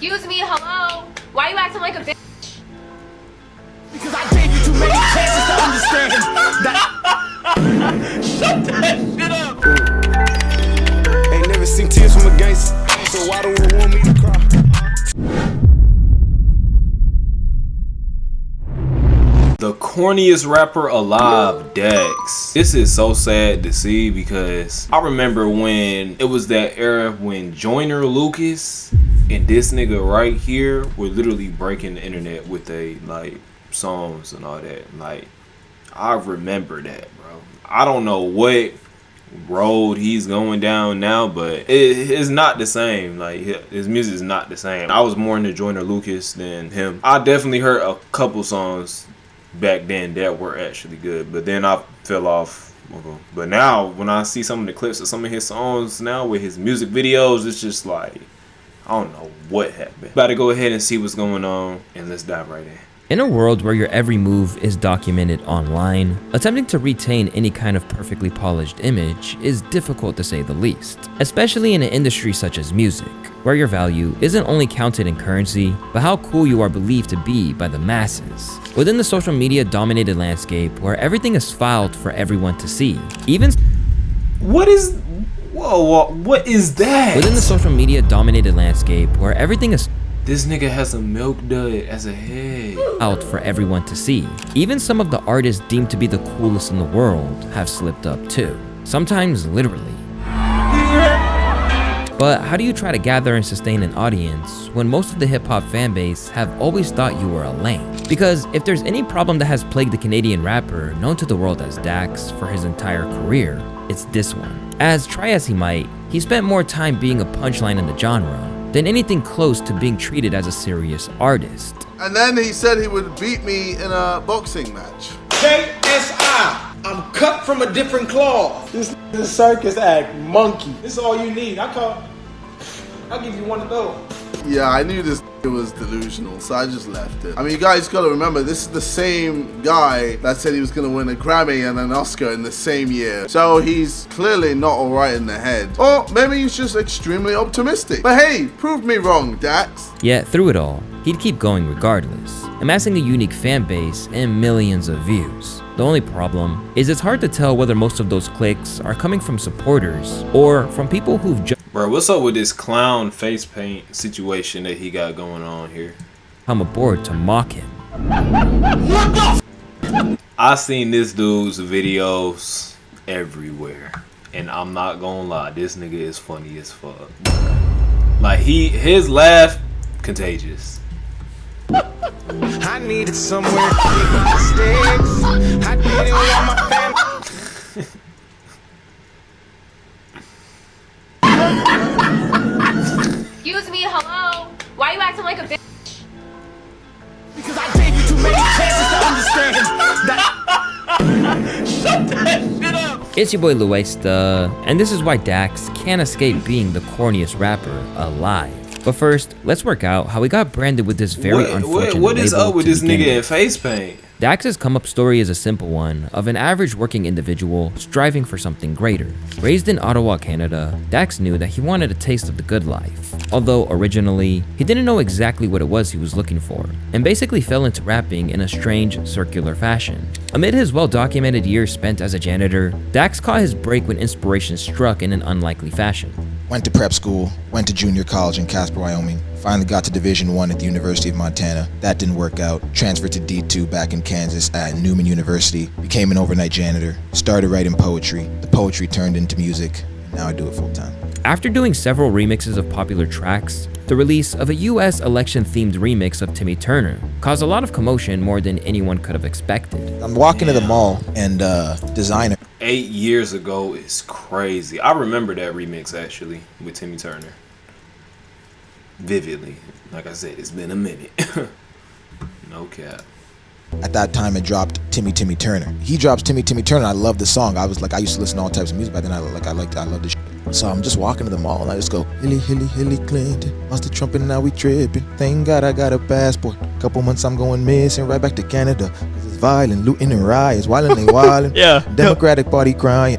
Excuse me, hello? Why you acting like a bitch? Because I gave you too many chances to understand that. Shut that shit up. Ain't never seen tears from a gangster, so why don't you want me to cry? The corniest rapper alive, Dax. This is so sad to see because I remember when it was that era when Joyner Lucas and this nigga right here were literally breaking the internet with they like songs and all that. Like, I remember that, bro. I don't know what road he's going down now, but it's not the same. Like, his music is not the same. I was more into Joyner Lucas than him. I definitely heard a couple songs back then that were actually good, but then I fell off of them. But now when I see some of the clips of some of his songs now with his music videos, it's just like, I don't know what happened. About to go ahead and see what's going on, and let's dive right in. In a world where your every move is documented online, attempting to retain any kind of perfectly polished image is difficult to say the least, especially in an industry such as music, where your value isn't only counted in currency, but how cool you are believed to be by the masses. Within the social media dominated landscape where everything is filed for everyone to see, what is that? Within the social media dominated landscape where everything is this nigga has a milk dud as a head. Out for everyone to see. Even some of the artists deemed to be the coolest in the world have slipped up too. Sometimes literally. But how do you try to gather and sustain an audience when most of the hip-hop fanbase have always thought you were a lame? Because if there's any problem that has plagued the Canadian rapper known to the world as Dax for his entire career, it's this one. As try as he might, he spent more time being a punchline in the genre than anything close to being treated as a serious artist. And then he said he would beat me in a boxing match. KSI. I'm cut from a different cloth. This is a circus act, monkey. This is all you need. I'll give you one of those. Yeah, I knew this was delusional, so I just left it. I mean, you guys gotta remember, this is the same guy that said he was gonna win a Grammy and an Oscar in the same year. So he's clearly not alright in the head. Or maybe he's just extremely optimistic. But hey, prove me wrong, Dax. Yet through it all, he'd keep going regardless, amassing a unique fan base and millions of views. The only problem is it's hard to tell whether most of those clicks are coming from supporters or from people who've just Bro, what's up with this clown face paint situation that he got going on here? come aboard to mock him. I seen this dude's videos everywhere, and I'm not gonna lie, this nigga is funny as fuck. Like, his laugh contagious. I needed somewhere to keep my sticks. I didn't want my family. Excuse me, hello? Why you acting like a bitch? Because I gave you too many chances to understand that. Shut that shit up. It's your boy Luesta, and this is why Dax can't escape being the corniest rapper alive. But first, let's work out how he got branded with this very unfortunate What is label up with to this begin nigga in with. face paint? Dax's come-up story is a simple one of an average working individual striving for something greater. Raised in Ottawa, Canada, Dax knew that he wanted a taste of the good life. Although originally, he didn't know exactly what it was he was looking for, and basically fell into rapping in a strange, circular fashion. Amid his well-documented years spent as a janitor, Dax caught his break when inspiration struck in an unlikely fashion. Went to prep school, went to junior college in Casper, Wyoming. Finally got to Division I at the University of Montana. That didn't work out. Transferred to D2 back in Kansas at Newman University. Became an overnight janitor. Started writing poetry. The poetry turned into music. And now I do it full time. After doing several remixes of popular tracks, the release of a US election-themed remix of Timmy Turner caused a lot of commotion more than anyone could have expected. I'm walking to the mall and designer. 8 years ago is crazy. I remember that remix actually with Timmy Turner vividly. Like I said, it's been a minute. No cap. At that time, it dropped Timmy Turner. He drops Timmy Turner. I love the song. I used to listen to all types of music back then. I love this shit. So I'm just walking to the mall and I just go, Hillary Clinton, lost the Trump and now we tripping. Thank God I got a passport. Couple months I'm going missing, right back to Canada. Cause it's violent, looting and riots, wildin' they wildin'. Yeah. Democratic Party crying,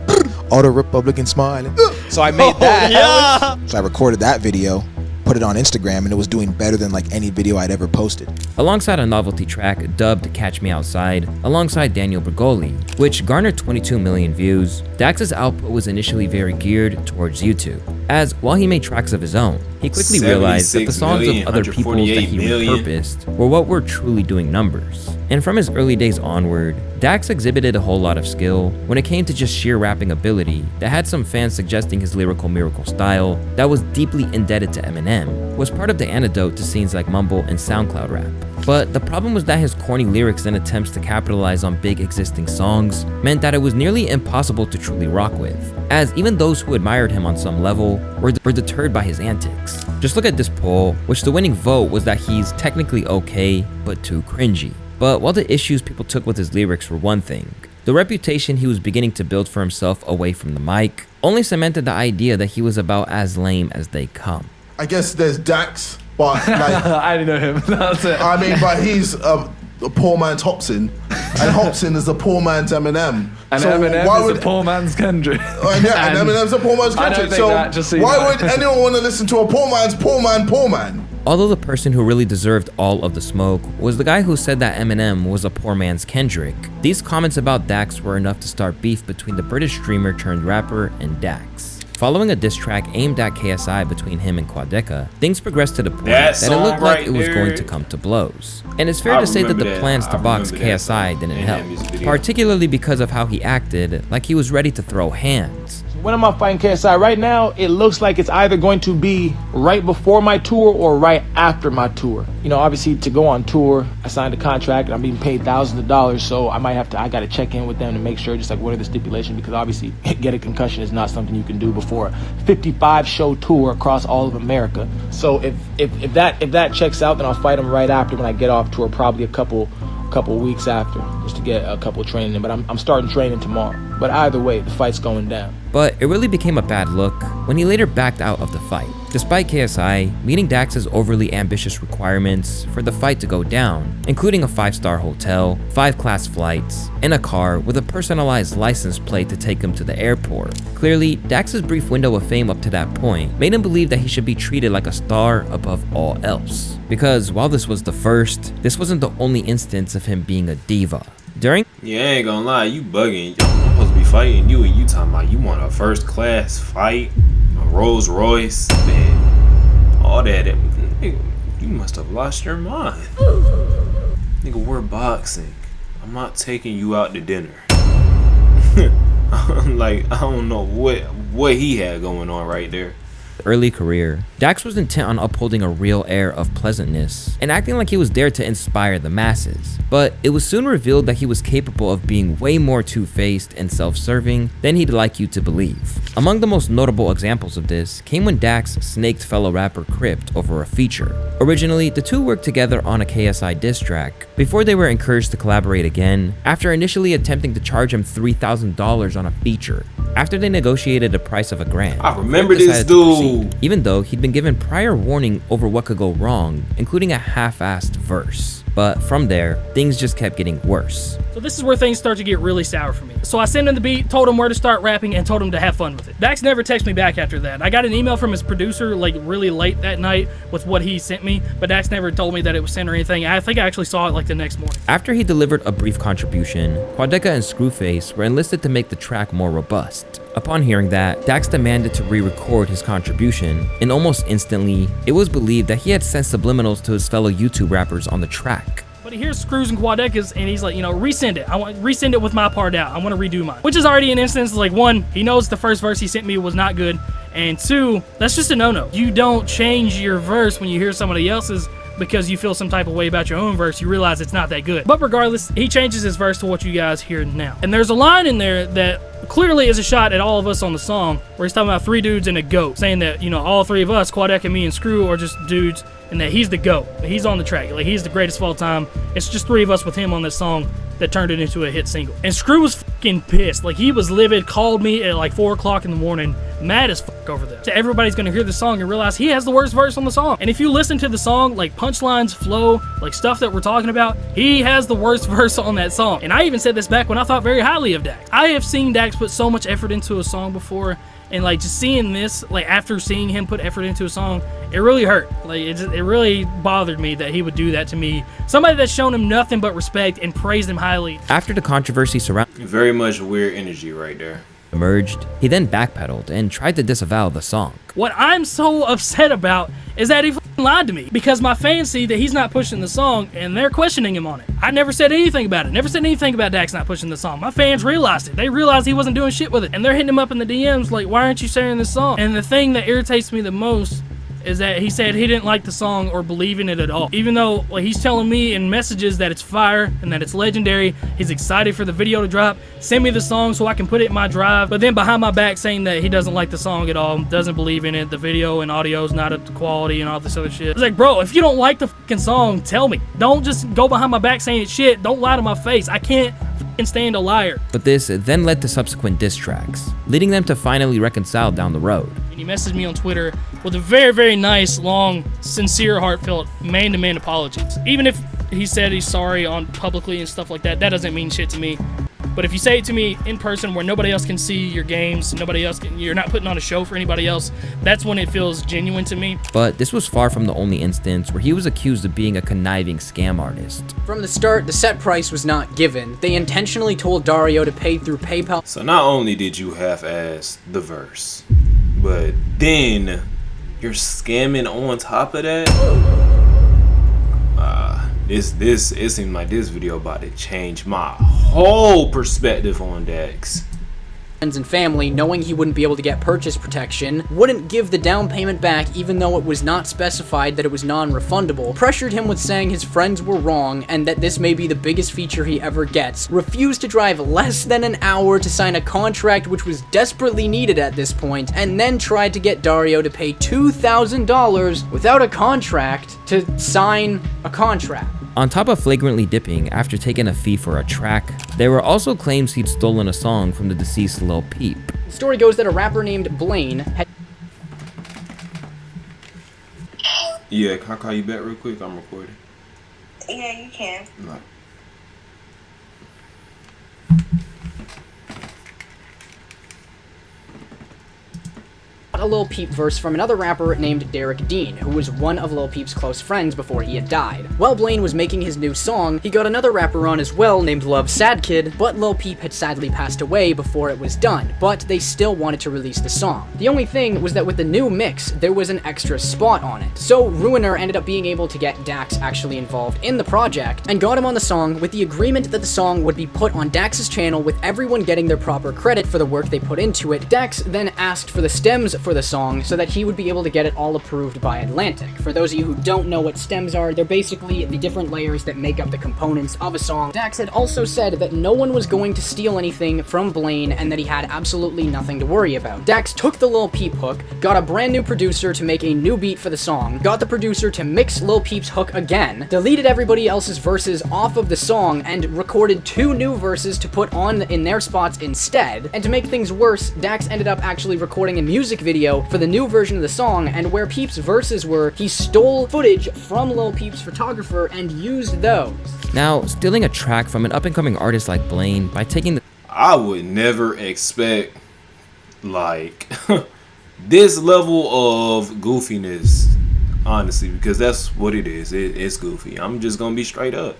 all the Republicans smiling. So I made that. Yeah. So I recorded that video, put it on Instagram and it was doing better than like any video I'd ever posted. Alongside a novelty track dubbed Catch Me Outside, alongside Daniel Bergoli, which garnered 22 million views, Dax's output was initially very geared towards YouTube, as while he made tracks of his own, he quickly realized that the songs of other people that he repurposed were what were truly doing numbers. And from his early days onward, Dax exhibited a whole lot of skill when it came to just sheer rapping ability that had some fans suggesting his lyrical miracle style that was deeply indebted to Eminem was part of the antidote to scenes like mumble and SoundCloud rap. But the problem was that his corny lyrics and attempts to capitalize on big existing songs meant that it was nearly impossible to truly rock with, as even those who admired him on some level were deterred by his antics. Just look at this poll, which the winning vote was that he's technically okay, but too cringy. But while the issues people took with his lyrics were one thing, the reputation he was beginning to build for himself away from the mic only cemented the idea that he was about as lame as they come. I guess there's Dax, but like I didn't know him. That's it. I mean, but he's a poor man's Hobson, and Hobson is a poor man's Eminem. And so Eminem why is would a poor man's Kendrick. and Eminem's a poor man's I don't Kendrick. think So that, just so you why know. would anyone want to listen to a poor man's poor man? Although the person who really deserved all of the smoke was the guy who said that Eminem was a poor man's Kendrick, these comments about Dax were enough to start beef between the British streamer turned rapper and Dax. Following a diss track aimed at KSI between him and Quadeca, things progressed to the point that it looked like it was going to come to blows. And it's fair to say that the plans to box KSI didn't help, particularly because of how he acted like he was ready to throw hands. When am I fighting KSI? Right now, it looks like it's either going to be right before my tour or right after my tour. You know, obviously to go on tour, I signed a contract and I'm being paid thousands of dollars, so I gotta check in with them to make sure just like what are the stipulations, because obviously get a concussion is not something you can do before a 55 show tour across all of America. So if that checks out, then I'll fight him right after when I get off tour, probably a couple weeks after, just to get a couple training in. But I'm starting training tomorrow. But either way, the fight's going down. But it really became a bad look when he later backed out of the fight, despite KSI meeting Dax's overly ambitious requirements for the fight to go down, including a 5-star hotel, 5 class flights, and a car with a personalized license plate to take him to the airport. Clearly, Dax's brief window of fame up to that point made him believe that he should be treated like a star above all else. Because while this was the first, this wasn't the only instance of him being a diva. During Yeah, I ain't gonna lie, you bugging. I'm supposed to be fighting you and you talking about you want a first class fight, a Rolls Royce, man, all that. Nigga, you must have lost your mind. Nigga, we're boxing. I'm not taking you out to dinner. Like, I don't know what he had going on right there. early career, Dax was intent on upholding a real air of pleasantness and acting like he was there to inspire the masses. But it was soon revealed that he was capable of being way more two-faced and self-serving than he'd like you to believe. Among the most notable examples of this came when Dax snaked fellow rapper Crypt over a feature. Originally, the two worked together on a KSI diss track before they were encouraged to collaborate again after initially attempting to charge him $3,000 on a feature. After they negotiated the price of $1,000, I remember Crypt this decided to dude. proceed, even though he'd been given prior warning over what could go wrong, including a half-assed verse. But from there, things just kept getting worse. So this is where things start to get really sour for me. So I sent him the beat, told him where to start rapping, and told him to have fun with it. Dax never texted me back after that. I got an email from his producer like really late that night with what he sent me, but Dax never told me that it was sent or anything. I think I actually saw it like the next morning. After he delivered a brief contribution, Quadeca and Screwface were enlisted to make the track more robust. Upon hearing that, Dax demanded to re-record his contribution, and almost instantly, it was believed that he had sent subliminals to his fellow YouTube rappers on the track. But he hears Screws and Quadeca's and he's like, you know, resend it. I want resend it with my part out. I want to redo mine. Which is already an instance like, one, he knows the first verse he sent me was not good, and two, that's just a no-no. You don't change your verse when you hear somebody else's because you feel some type of way about your own verse. You realize it's not that good. But regardless, he changes his verse to what you guys hear now. And there's a line in there that clearly is a shot at all of us on the song where he's talking about 3 dudes and a goat, saying that, you know, all 3 of us, Quadeca, me, and Screw, are just dudes, and that he's the GOAT. He's on the track. Like, he's the greatest of all time. It's just 3 of us with him on this song that turned it into a hit single. And Screw was fucking pissed. Like, he was livid, called me at like 4 o'clock in the morning, mad as fuck over this. So everybody's gonna hear the song and realize he has the worst verse on the song. And if you listen to the song, like punchlines, flow, like stuff that we're talking about, he has the worst verse on that song. And I even said this back when I thought very highly of Dax. I have seen Dax put so much effort into a song before, And like just seeing this, like after seeing him put effort into a song, it really hurt. Like it really bothered me that he would do that to me. Somebody that's shown him nothing but respect and praised him highly. After the controversy surrounding Very much weird energy right there. emerged, he then backpedaled and tried to disavow the song. What I'm so upset about is that he lied to me, because my fans see that he's not pushing the song and they're questioning him on it. I never said anything about it. Never said anything about Dax not pushing the song. My fans realized it. They realized he wasn't doing shit with it. And they're hitting him up in the DMs like, why aren't you sharing this song? And the thing that irritates me the most is that he said he didn't like the song or believe in it at all. Even though like, he's telling me in messages that it's fire and that it's legendary, he's excited for the video to drop, send me the song so I can put it in my drive, but then behind my back saying that he doesn't like the song at all, doesn't believe in it, the video and audio is not up to quality and all this other shit. It's like, bro, if you don't like the fucking song, tell me. Don't just go behind my back saying it's shit. Don't lie to my face. I can't fucking stand a liar. But this then led to subsequent diss tracks, leading them to finally reconcile down the road. And he messaged me on Twitter with a very, very nice, long, sincere, heartfelt, man-to-man apologies. Even if he said he's sorry on publicly and stuff like that, that doesn't mean shit to me. But if you say it to me in person where nobody else can see your games, you're not putting on a show for anybody else, that's when it feels genuine to me. But this was far from the only instance where he was accused of being a conniving scam artist. From the start, the set price was not given. They intentionally told Dario to pay through PayPal. So not only did you half-ass the verse, but then you're scamming on top of that. It seemed like this video about to change my whole perspective on Dax. Friends and family, knowing he wouldn't be able to get purchase protection, wouldn't give the down payment back even though it was not specified that it was non-refundable, pressured him with saying his friends were wrong and that this may be the biggest feature he ever gets, refused to drive less than an hour to sign a contract which was desperately needed at this point, and then tried to get Dario to pay $2,000 without a contract to sign a contract. On top of flagrantly dipping after taking a fee for a track, there were also claims he'd stolen a song from the deceased Lil Peep. The story goes that a rapper named Blaine had... Yeah, can I call you back real quick? I'm recording. Yeah, you can. No. a Lil Peep verse from another rapper named Derek Dean, who was one of Lil Peep's close friends before he had died. While Blaine was making his new song, he got another rapper on as well named Love Sad Kid, but Lil Peep had sadly passed away before it was done, but they still wanted to release the song. The only thing was that with the new mix, there was an extra spot on it. So Ruiner ended up being able to get Dax actually involved in the project, and got him on the song with the agreement that the song would be put on Dax's channel with everyone getting their proper credit for the work they put into it. Dax then asked for the stems for the song so that he would be able to get it all approved by Atlantic. For those of you who don't know what stems are, they're basically the different layers that make up the components of a song. Dax had also said that no one was going to steal anything from Blaine and that he had absolutely nothing to worry about. Dax took the Lil Peep hook, got a brand new producer to make a new beat for the song, got the producer to mix Lil Peep's hook again, deleted everybody else's verses off of the song, and recorded 2 new verses to put on in their spots instead. And to make things worse, Dax ended up actually recording a music video for the new version of the song, and where Peep's verses were, he stole footage from Lil Peep's photographer and used those. Now, stealing a track from an up-and-coming artist like Blaine by taking the... I would never expect, like, this level of goofiness, honestly, because that's what it is. It's goofy. I'm just gonna be straight up.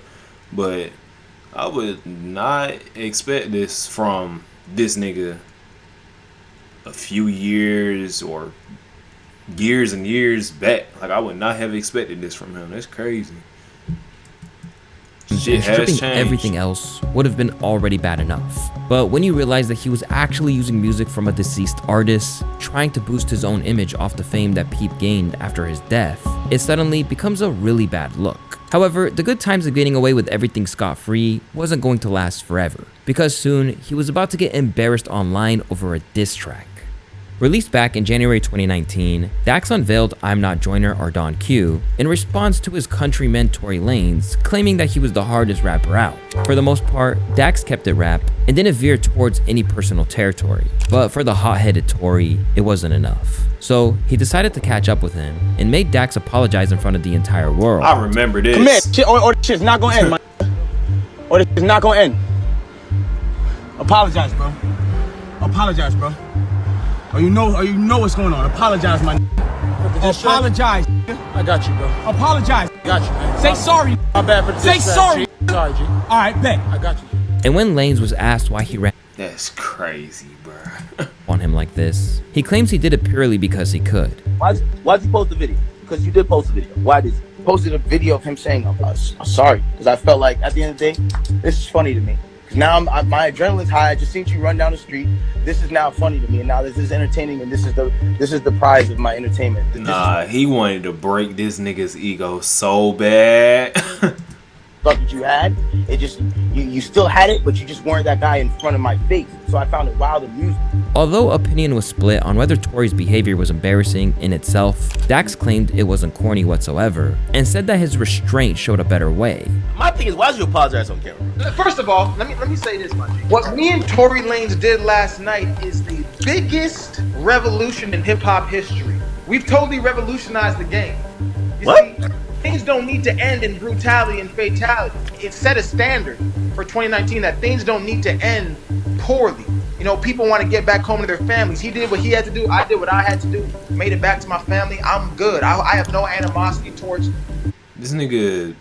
But I would not expect this from this nigga a few years or years and years back. Like, I would not have expected this from him. That's crazy. Shit has stripping changed. Everything else would have been already bad enough. But when you realize that he was actually using music from a deceased artist, trying to boost his own image off the fame that Peep gained after his death, it suddenly becomes a really bad look. However, the good times of getting away with everything scot-free wasn't going to last forever, because soon he was about to get embarrassed online over a diss track. Released back in January 2019, Dax unveiled I'm Not Joyner or Don Q in response to his countryman Tory Lanez claiming that he was the hardest rapper out. For the most part, Dax kept it rap and didn't veer towards any personal territory. But for the hot-headed Tory, it wasn't enough. So he decided to catch up with him and made Dax apologize in front of the entire world. I remember this. Come here, shit, or this shit's not gonna end, man. Or this is not gonna end. Apologize, bro. Apologize, bro. Or you know what's going on. Apologize, my Apologize. I got you, bro. Apologize. Got you, man. Say sorry. My bad for the Say sorry. Sorry, G. All right, bet. I got you. And when Lanez was asked why he ran That's crazy, bro. on him like this, he claims he did it purely because he could. Why'd you post the video? Because you did post the video. Why did you? Posted a video of him saying, I'm sorry. Because I felt like, at the end of the day, this is funny to me. Because now my adrenaline's high. I just seen you run down the street. This is now funny to me. And now this is entertaining. And this is the prize of my entertainment. Nah, he wanted to break this nigga's ego so bad. Thought that you had it, just you still had it, but you just weren't that guy in front of my face. So I found it wild and amusing. Although opinion was split on whether Tory's behavior was embarrassing in itself, Dax claimed it wasn't corny whatsoever and said that his restraint showed a better way. My thing is, why did you apologize on camera? First of all, let me say this, my G. What me and Tory Lanez did last night is the biggest revolution in hip hop history. We've totally revolutionized the game. What? See, things don't need to end in brutality and fatality. It set a standard for 2019 that things don't need to end poorly. You know, people want to get back home to their families. He did what he had to do. I did what I had to do. Made it back to my family. I'm good. I have no animosity towards. This nigga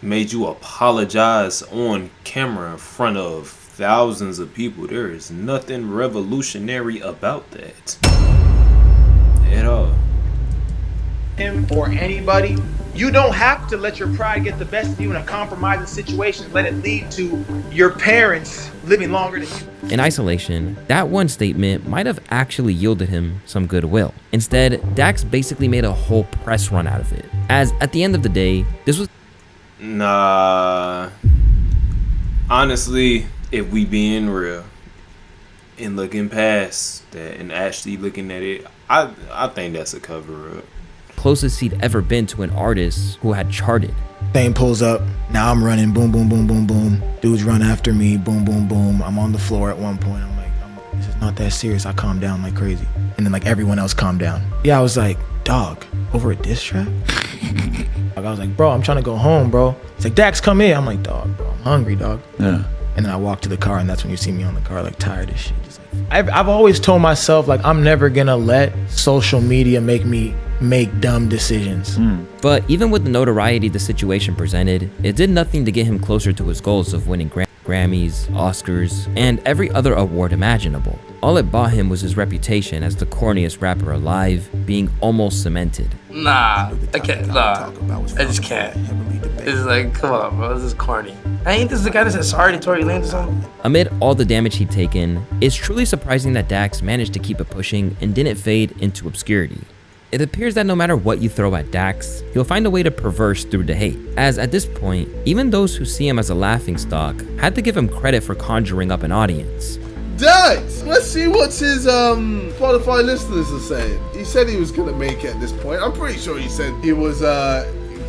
made you apologize on camera in front of thousands of people. There is nothing revolutionary about that at all. Him or anybody, you don't have to let your pride get the best of you in a compromising situation. Let it lead to your parents living longer than you. In isolation, that one statement might have actually yielded him some goodwill. Instead, Dax basically made a whole press run out of it, as at the end of the day, this was... Nah, honestly, if we being real and looking past that and actually looking at it, I think that's a cover-up. Closest he'd ever been to an artist who had charted. Thing pulls up. Now I'm running. Boom, boom, boom, boom, boom. Dudes run after me. Boom, boom, boom. I'm on the floor at one point. I'm like, this is not that serious. I calmed down like crazy. And then like everyone else calmed down. Yeah, I was like, dog, over a diss track? I was like, bro, I'm trying to go home, bro. He's like, Dax, come in. I'm like, dog, bro, I'm hungry, dog. Yeah. And then I walk to the car, and that's when you see me on the car, like tired as shit. Just like, I've always told myself, like, I'm never gonna let social media make me make dumb decisions. But even with the notoriety the situation presented, it did nothing to get him closer to his goals of winning Grammys, Oscars, and every other award imaginable. All it bought him was his reputation as the corniest rapper alive being almost cemented. Nah, I can't. Nah, I just can't. It's like, come on, bro, this is corny. Ain't this the guy that said sorry to Tory Lanez or something? Amid all the damage he'd taken, it's truly surprising that Dax managed to keep it pushing and didn't fade into obscurity. It appears that no matter what you throw at Dax, he'll find a way to perverse through the hate, as at this point, even those who see him as a laughingstock had to give him credit for conjuring up an audience. Dax, let's see what his Spotify listeners are saying. He said he was gonna make it at this point. I'm pretty sure he said he was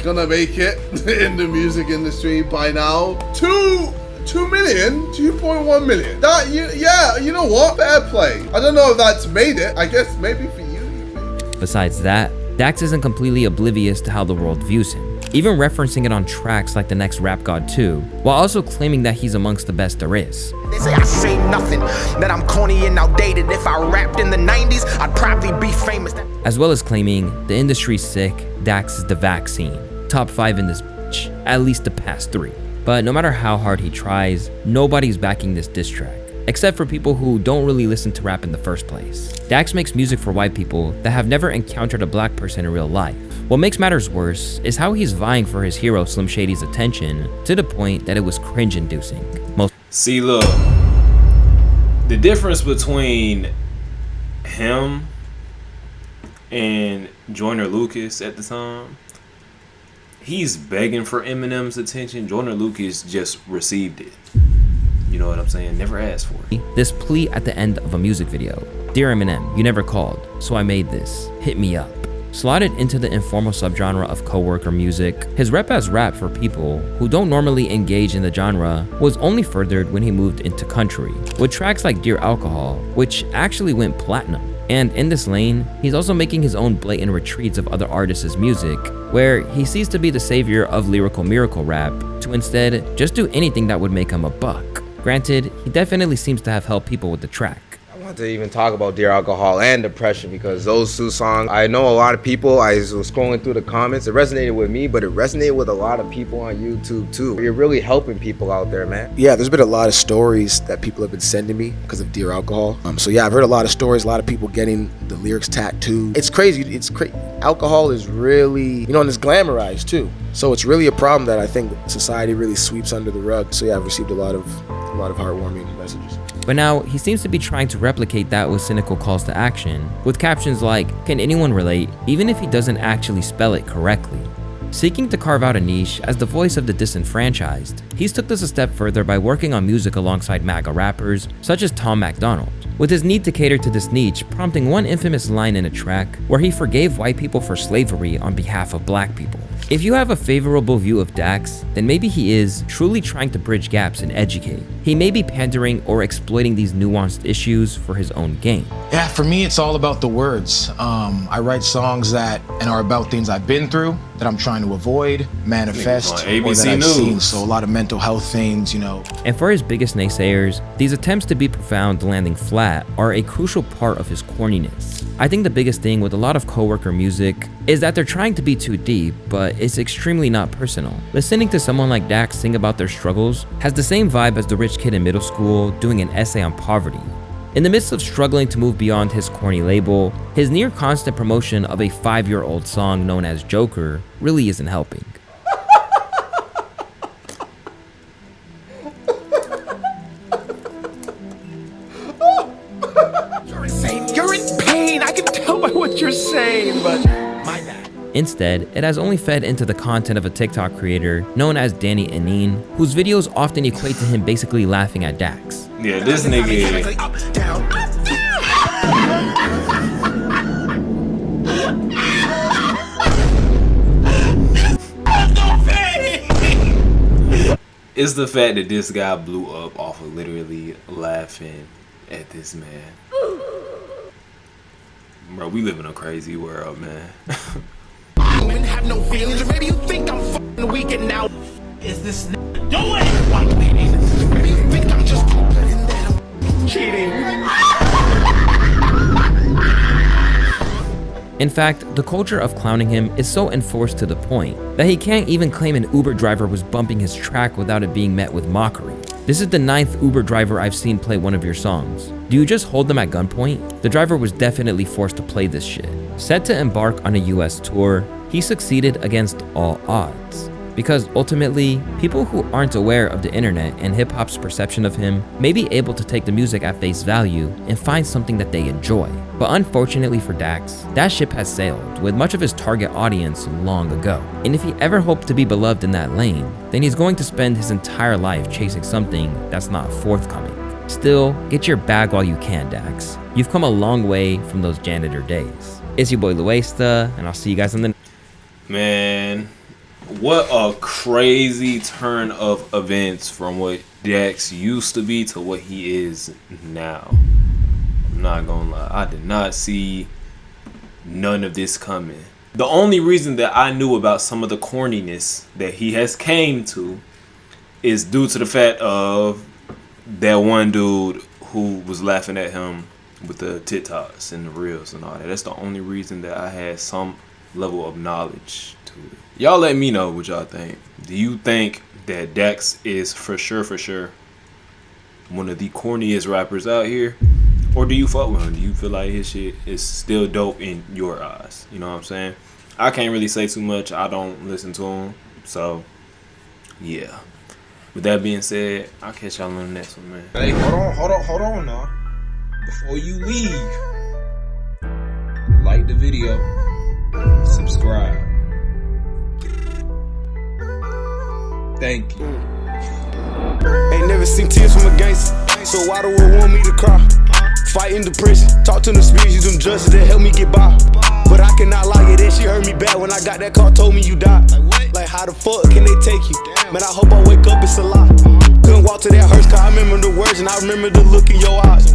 gonna make it in the music industry by now. 2 million, 2.1 million. That yeah, you know what? Fair play. I don't know if that's made it. I guess maybe for you. Besides that, Dax isn't completely oblivious to how the world views him, even referencing it on tracks like the next Rap God 2, while also claiming that he's amongst the best there is. They say I say nothing, that I'm corny and outdated. If I rapped in the 90s, I'd probably be famous. As well as claiming the industry's sick, Dax is the vaccine. Top 5 in this bitch, at least the past 3. But no matter how hard he tries, nobody's backing this diss track, except for people who don't really listen to rap in the first place. Dax makes music for white people that have never encountered a black person in real life. What makes matters worse is how he's vying for his hero Slim Shady's attention to the point that it was cringe-inducing. See, look, the difference between him and Joyner Lucas at the time, he's begging for Eminem's attention. Joyner Lucas just received it. You know what I'm saying? Never asked for it. This plea at the end of a music video. Dear Eminem, you never called, so I made this. Hit me up. Slotted into the informal subgenre of coworker music, his rep as rap for people who don't normally engage in the genre was only furthered when he moved into country, with tracks like Dear Alcohol, which actually went platinum. And in this lane, he's also making his own blatant retreats of other artists' music, where he ceased to be the savior of lyrical miracle rap to instead just do anything that would make him a buck. Granted, he definitely seems to have helped people with the track. I want to even talk about Dear Alcohol and Depression, because those two songs, I know a lot of people, I was scrolling through the comments, it resonated with me, but it resonated with a lot of people on YouTube too. You're really helping people out there, man. Yeah, there's been a lot of stories that people have been sending me because of Dear Alcohol. So yeah, I've heard a lot of stories, a lot of people getting the lyrics tattooed. It's crazy. Alcohol is really, and it's glamorized too. So it's really a problem that I think society really sweeps under the rug. So yeah, I've received a lot of heartwarming messages. But now, he seems to be trying to replicate that with cynical calls to action, with captions like, "Can anyone relate?" even if he doesn't actually spell it correctly. Seeking to carve out a niche as the voice of the disenfranchised, he's took this a step further by working on music alongside MAGA rappers such as Tom MacDonald, with his need to cater to this niche prompting one infamous line in a track where he forgave white people for slavery on behalf of black people. If you have a favorable view of Dax, then maybe he is truly trying to bridge gaps and educate. He may be pandering or exploiting these nuanced issues for his own gain. Yeah, for me, it's all about the words. I write songs that are about things I've been through, that I'm trying to avoid, manifest, or that I've seen. So a lot of mental health things, And for his biggest naysayers, these attempts to be profound landing flat are a crucial part of his corniness. I think the biggest thing with a lot of coworker music is that they're trying to be too deep, but it's extremely not personal. Listening to someone like Dax sing about their struggles has the same vibe as the rich kid in middle school doing an essay on poverty. In the midst of struggling to move beyond his corny label, his near constant promotion of a 5-year-old song known as Joker really isn't helping. You're in pain. I can tell by what you're saying, but my bad. Instead, it has only fed into the content of a TikTok creator known as Danny Anine, whose videos often equate to him basically laughing at Dax. Yeah, this nigga. It's the fact that this guy blew up off of literally laughing at this man. Bro, we live in a crazy world, man. Have no feelings, or maybe you think I'm fucking weak and now is this doing white lady? Maybe you think I'm just cheating. In fact, the culture of clowning him is so enforced to the point that he can't even claim an Uber driver was bumping his track without it being met with mockery. This is the 9th Uber driver I've seen play one of your songs. Do you just hold them at gunpoint? The driver was definitely forced to play this shit. Set to embark on a US tour, he succeeded against all odds. Because ultimately, people who aren't aware of the internet and hip-hop's perception of him may be able to take the music at face value and find something that they enjoy. But unfortunately for Dax, that ship has sailed with much of his target audience long ago. And if he ever hoped to be beloved in that lane, then he's going to spend his entire life chasing something that's not forthcoming. Still, get your bag while you can, Dax. You've come a long way from those Janitor days. It's your boy Luesta, and I'll see you guys on the... Man, what a crazy turn of events from what Dax used to be to what he is now. I'm not gonna lie, I did not see none of this coming. The only reason that I knew about some of the corniness that he has came to is due to the fact of that one dude who was laughing at him with the TikToks and the reels and all that. That's the only reason that I had some level of knowledge to it. Y'all let me know what y'all think. Do you think that Dax is for sure one of the corniest rappers out here? Or do you fuck with him? Do you feel like his shit is still dope in your eyes? You know what I'm saying? I can't really say too much. I don't listen to him. So, yeah. With that being said, I'll catch y'all on the next one, man. Hey, hold on now. Before you leave, like the video, subscribe. Thank you. Ain't never seen tears from a gangster, so why do it want me to cry? Fighting depression, talk to them speeches, them judges that help me get by. But I cannot lie, yeah, that shit hurt me bad when I got that call, told me you died. Like how the fuck can they take you? Man, I hope I wake up, it's a lie. Couldn't walk to that hearse, cause I remember the words and I remember the look in your eyes.